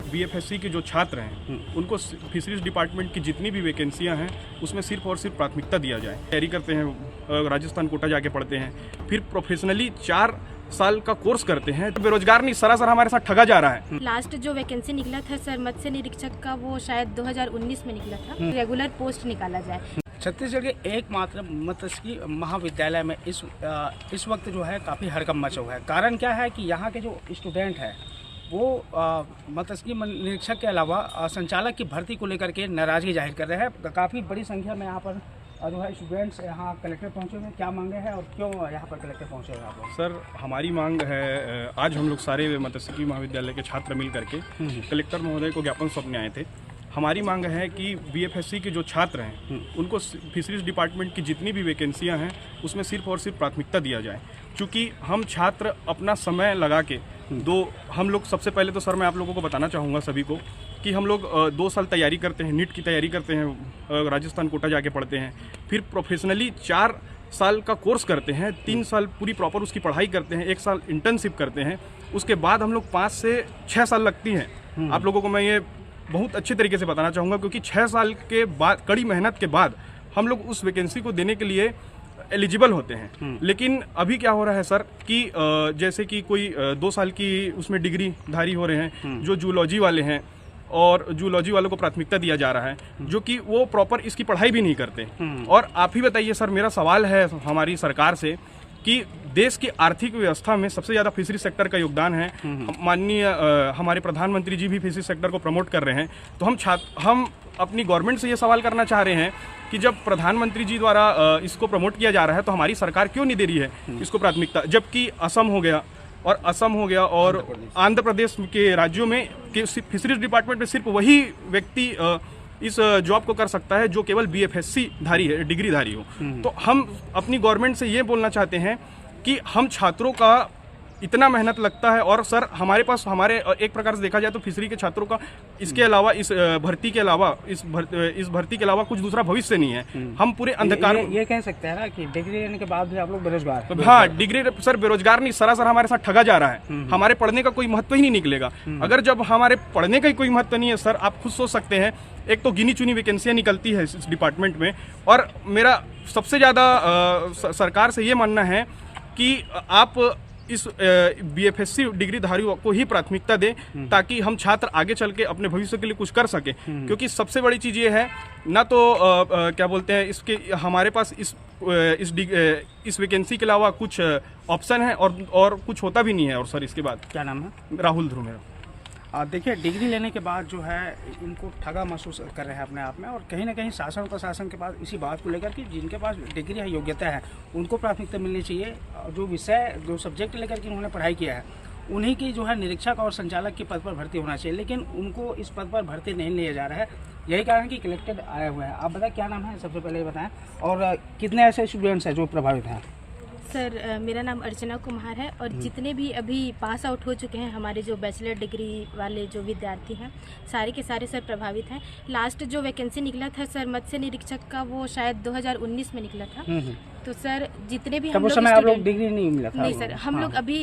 BFSc के जो छात्र हैं उनको फिशरीज डिपार्टमेंट की जितनी भी वैकेंसियां हैं उसमें सिर्फ और सिर्फ प्राथमिकता दिया जाए। तैयारी करते हैं, राजस्थान कोटा जाके पढ़ते हैं, फिर प्रोफेशनली 4 साल का कोर्स करते हैं। तो बेरोजगार नहीं, सरासर हमारे साथ ठगा जा रहा है। लास्ट जो वैकेंसी निकला था सर मत्स्य निरीक्षक का, वो शायद 2019 में निकला था। रेगुलर पोस्ट निकाला जाए। छत्तीसगढ़ के एकमात्र मत्स्य महाविद्यालय में इस वक्त जो है काफ़ी हड़कंप मचा हुआ है। कारण क्या है कि यहाँ के जो स्टूडेंट हैं वो मत्स्य निरीक्षक के अलावा संचालक की भर्ती को लेकर के नाराज़गी जाहिर कर रहे हैं। काफ़ी बड़ी संख्या में यहाँ पर जो है स्टूडेंट्स यहाँ कलेक्टर पहुँचे हुए हैं। क्या मांगे हैं और क्यों यहाँ पर कलेक्टर पहुँचे हुए हैं? सर, हमारी मांग है, आज हम लोग सारे मत्स्यिकी महाविद्यालय के छात्र मिल करके कलेक्टर महोदय को ज्ञापन सौंपने आए थे। हमारी मांग है कि बीएफएससी के जो छात्र हैं उनको फिशरीज डिपार्टमेंट की जितनी भी वैकेंसियां हैं उसमें सिर्फ और सिर्फ प्राथमिकता दिया जाए। क्योंकि हम छात्र अपना समय लगा के हम लोग, सबसे पहले तो सर मैं आप लोगों को बताना चाहूँगा सभी को कि हम लोग 2 साल तैयारी करते हैं, नीट की तैयारी करते हैं, राजस्थान कोटा जाके पढ़ते हैं, फिर प्रोफेशनली 4 साल का कोर्स करते हैं, 3 साल पूरी प्रॉपर उसकी पढ़ाई करते हैं, 1 साल इंटर्नशिप करते हैं, उसके बाद हम लोग 5 से 6 साल लगती हैं। आप लोगों को मैं ये बहुत अच्छे तरीके से बताना चाहूँगा, क्योंकि 6 साल के बाद, कड़ी मेहनत के बाद हम लोग उस वैकेंसी को देने के लिए एलिजिबल होते हैं। लेकिन अभी क्या हो रहा है सर कि जैसे कि कोई 2 साल की उसमें डिग्री धारी हो रहे हैं जो जूलॉजी वाले हैं, और जूलॉजी वालों को प्राथमिकता दिया जा रहा है, जो कि वो प्रॉपर इसकी पढ़ाई भी नहीं करते। और आप ही बताइए सर, मेरा सवाल है हमारी सरकार से कि देश की आर्थिक व्यवस्था में सबसे ज़्यादा फिशरी सेक्टर का योगदान है। माननीय हमारे प्रधानमंत्री जी भी फिशरी सेक्टर को प्रमोट कर रहे हैं। तो हम अपनी गवर्नमेंट से ये सवाल करना चाह रहे हैं कि जब प्रधानमंत्री जी द्वारा इसको प्रमोट किया जा रहा है तो हमारी सरकार क्यों नहीं दे रही है इसको प्राथमिकता, जबकि असम हो गया और आंध्र प्रदेश के राज्यों में फिशरीज डिपार्टमेंट में सिर्फ वही व्यक्ति इस जॉब को कर सकता है जो केवल बीएफएससी धारी है, डिग्री धारी हो। तो हम अपनी गवर्नमेंट से ये बोलना चाहते हैं कि हम छात्रों का इतना मेहनत लगता है, और सर हमारे पास, हमारे एक प्रकार से देखा जाए तो फिशरी के छात्रों का इसके अलावा, इस भर्ती के अलावा, इस भर्ती के अलावा कुछ दूसरा भविष्य नहीं है। हम पूरे अंधकार ये कह सकते हैं ना कि डिग्री लेने के बाद भी आप लोग बेरोजगार हैं। हाँ, डिग्री सर बेरोजगार नहीं, सरासर हमारे साथ ठगा जा रहा है। हमारे पढ़ने का कोई महत्व ही नहीं निकलेगा। अगर जब हमारे पढ़ने का ही कोई महत्व नहीं है सर, आप खुद सोच सकते हैं, एक तो गिनी चुनी वैकेंसियाँ निकलती है इस डिपार्टमेंट में, और मेरा सबसे ज़्यादा सरकार से ये मानना है कि आप इस बीएफएससी डिग्री धारियों को ही प्राथमिकता दें, ताकि हम छात्र आगे चल के अपने भविष्य के लिए कुछ कर सकें। क्योंकि सबसे बड़ी चीज़ ये है ना, तो क्या बोलते हैं, इसके हमारे पास इस वैकेंसी के अलावा कुछ ऑप्शन है और कुछ होता भी नहीं है। और सर इसके बाद, क्या नाम है? राहुल ध्रुव मेरा। देखिए, डिग्री लेने के बाद जो है इनको ठगा महसूस कर रहे हैं अपने आप में, और कहीं ना कहीं शासन प्रशासन के पास इसी बात को लेकर कि जिनके पास डिग्री है, योग्यता है, उनको प्राथमिकता मिलनी चाहिए। जो सब्जेक्ट लेकर के उन्होंने पढ़ाई किया है उन्हीं की जो है निरीक्षक और संचालक के पद पर भर्ती होना चाहिए, लेकिन उनको इस पद पर भर्ती नहीं लिया जा रहा है। यही कारण कि कलेक्टर आए हुए हैं। आप बताएं क्या नाम है, सबसे पहले बताएं, और कितने ऐसे स्टूडेंट्स हैं जो प्रभावित हैं? सर मेरा नाम अर्चना कुमार है, और जितने भी अभी पास आउट हो चुके हैं हमारे जो बैचलर डिग्री वाले जो विद्यार्थी हैं, सारे के सारे सर प्रभावित हैं। लास्ट जो वैकेंसी निकला था सर मत्स्य निरीक्षक का, वो शायद 2019 में निकला था। तो सर जितने भी हम लोग आप लोग डिग्री नहीं मिला था? नहीं सर, हम लोग अभी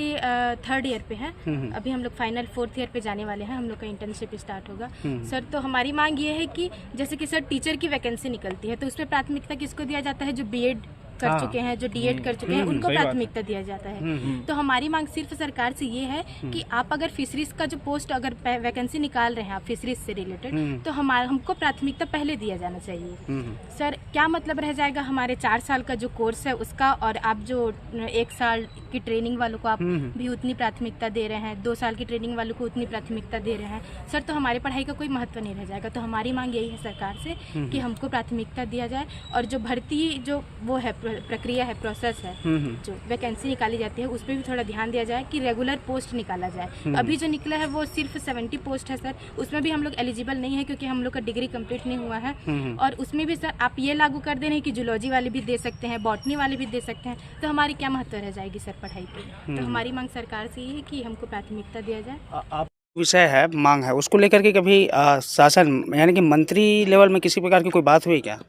3rd ईयर पे हैं। अभी हम लोग फाइनल 4th ईयर पे जाने वाले हैं। हम लोग का इंटर्नशिप स्टार्ट होगा सर। तो हमारी मांग ये है कि जैसे कि सर टीचर की वैकेंसी निकलती है तो उसमें प्राथमिकता किसको दिया जाता है? जो बीएड कर चुके हैं, जो डीएड कर चुके हैं, उनको प्राथमिकता दिया जाता है। तो हमारी मांग सिर्फ सरकार से ये है कि आप अगर फिशरीज का जो पोस्ट, अगर वैकेंसी निकाल रहे हैं आप फिशरीज से रिलेटेड, तो हमको प्राथमिकता पहले दिया जाना चाहिए। सर क्या मतलब रह जाएगा हमारे 4 साल का जो कोर्स है उसका, और आप जो 1 साल की ट्रेनिंग वालों को आप भी उतनी प्राथमिकता दे रहे हैं, 2 साल की ट्रेनिंग वालों को उतनी प्राथमिकता दे रहे हैं सर, तो हमारी पढ़ाई का कोई महत्व नहीं रह जाएगा। तो हमारी मांग यही है सरकार से कि हमको प्राथमिकता दिया जाए, और जो भर्ती जो वो है प्रक्रिया है, प्रोसेस है, जो वैकेंसी निकाली जाती है उस पर भी थोड़ा ध्यान दिया जाए कि रेगुलर पोस्ट निकाला जाए। तो अभी जो निकला है वो सिर्फ 70 पोस्ट है सर, उसमें भी हम लोग एलिजिबल नहीं है क्योंकि हम लोग का डिग्री कंप्लीट नहीं हुआ है। और उसमें भी सर आप ये लागू कर दे रहे हैं कि जूलॉजी वाले भी दे सकते हैं, बॉटनी वाले भी दे सकते हैं, तो हमारी क्या महत्व रह जाएगी सर पढ़ाई पे। तो हमारी मांग सरकार से ये है कि हमको प्राथमिकता दिया जाए। आप विषय है, मांग है, उसको लेकर के कभी शासन यानी कि मंत्री लेवल में किसी प्रकार की कोई बात हुई क्या?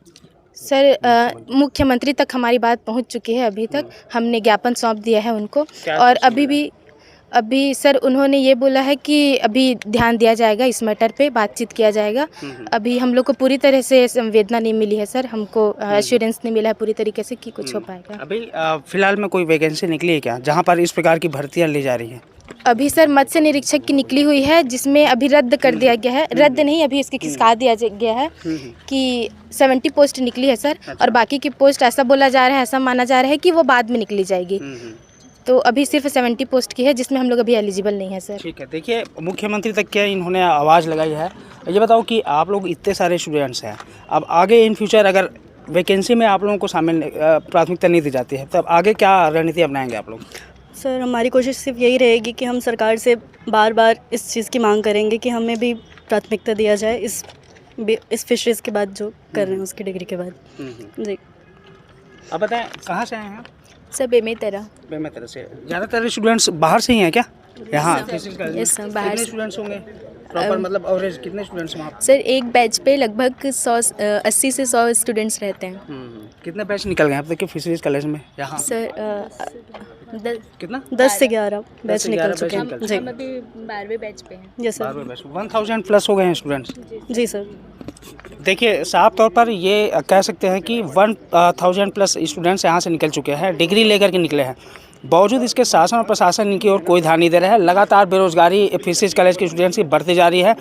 सर मुख्यमंत्री तक हमारी बात पहुंच चुकी है। अभी तक हमने ज्ञापन सौंप दिया है उनको, और अभी भी अभी सर उन्होंने ये बोला है कि अभी ध्यान दिया जाएगा, इस मैटर पे बातचीत किया जाएगा। अभी हम लोग को पूरी तरह से संवेदना नहीं मिली है सर, हमको एश्योरेंस नहीं मिला है पूरी तरीके से कि कुछ हो पाएगा। अभी फिलहाल में कोई वैकेंसी निकली है क्या जहाँ पर इस प्रकार की भर्तियाँ ली जा रही हैं? अभी सर मत्स्य निरीक्षक की निकली हुई है, जिसमें अभी रद्द कर दिया गया है, रद्द नहीं अभी इसकी खिसका दिया गया है कि 70 पोस्ट निकली है सर। और बाकी की पोस्ट ऐसा बोला जा रहा है, ऐसा माना जा रहा है कि वो बाद में निकली जाएगी। तो अभी सिर्फ 70 पोस्ट की है, जिसमें हम लोग अभी एलिजिबल नहीं है सर। ठीक है, देखिए मुख्यमंत्री तक क्या इन्होंने आवाज़ लगाई है। ये बताओ कि आप लोग इतने सारे स्टूडेंट्स हैं, अब आगे इन फ्यूचर अगर वैकेंसी में आप लोगों को शामिल प्राथमिकता नहीं दी जाती है, तब आगे क्या रणनीति अपनाएंगे आप लोग? सर हमारी कोशिश सिर्फ यही रहेगी कि हम सरकार से बार बार इस चीज़ की मांग करेंगे कि हमें भी प्राथमिकता दिया जाए इस फिशरीज़ के बाद जो कर रहे हैं उसकी डिग्री के बाद। जी अब बताएं कहाँ से आए हैं? सर बेमेतरा से। ज़्यादातर स्टूडेंट्स बाहर से ही हैं क्या यहाँ? यस सर, बाहर से। स्टूडेंट्स होंगे प्रॉपर, मतलब एवरेज कितने स्टूडेंट्स हैं वहाँ? सर एक बैच पे लगभग 80 से 100 स्टूडेंट्स रहते हैं। कितने बैच निकल गए अब तक के फिशरीज कॉलेज में यहाँ? सर कितना? 10 से 11 बैच निकल बैच चुके निकल हैं। जी अभी 12वें बैच पे हैं। Yes sir. 1000 प्लस हो गए हैं स्टूडेंट्स। जी सर। देखिए साफ तौर पर ये कह सकते हैं कि 1000 प्लस स्टूडेंट्स यहाँ से निकल चुके हैं, डिग्री लेकर के निकले हैं। बावजूद इसके शासन और प्रशासन इनकी ओर कोई ध्यान नहीं दे रहा है। लगातार बेरोजगारी फिशरीज कॉलेज के स्टूडेंट्स की बढ़ती जा रही है।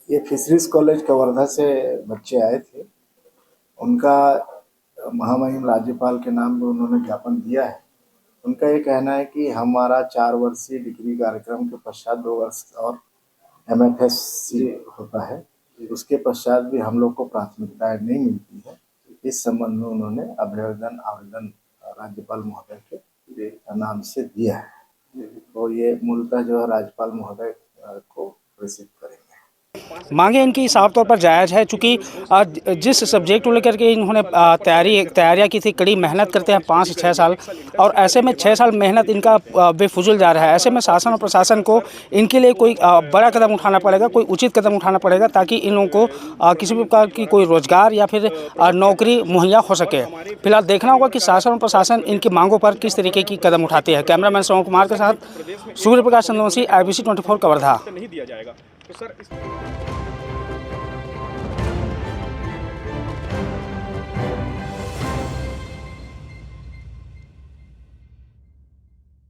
ये फिशरीज कॉलेज कवर्धा से बच्चे आए थे, उनका महामहिम राज्यपाल के नाम में उन्होंने ज्ञापन दिया है। उनका ये कहना है कि हमारा 4 वर्षीय डिग्री कार्यक्रम के पश्चात 2 वर्ष और MFSC होता है, उसके पश्चात भी हम लोग को प्राथमिकताएं नहीं मिलती है। इस संबंध में उन्होंने आवेदन राज्यपाल महोदय के नाम से दिया है, तो ये मूलतः जो है राज्यपाल महोदय को प्रेषित करेंगे। मांगे इनकी साफ तौर पर जायज़ है, चूँकि जिस सब्जेक्ट को लेकर के इन्होंने तैयारियां की थी, कड़ी मेहनत करते हैं 5 से 6 साल, और ऐसे में 6 साल मेहनत इनका बेफुजुल जा रहा है। ऐसे में शासन और प्रशासन को इनके लिए कोई बड़ा कदम उठाना पड़ेगा, कोई उचित कदम उठाना पड़ेगा, ताकि इन लोगों को किसी भी प्रकार की कोई रोजगार या फिर नौकरी मुहैया हो सके। फिलहाल देखना होगा कि शासन और प्रशासन इनकी मांगों पर किस तरीके की कदम उठाती है। कैमरामैन श्रवण कुमार के साथ सूर्य प्रकाश चंद्रवंशी, IBC 24 कवर्धा। नहीं दिया जाएगा तो सर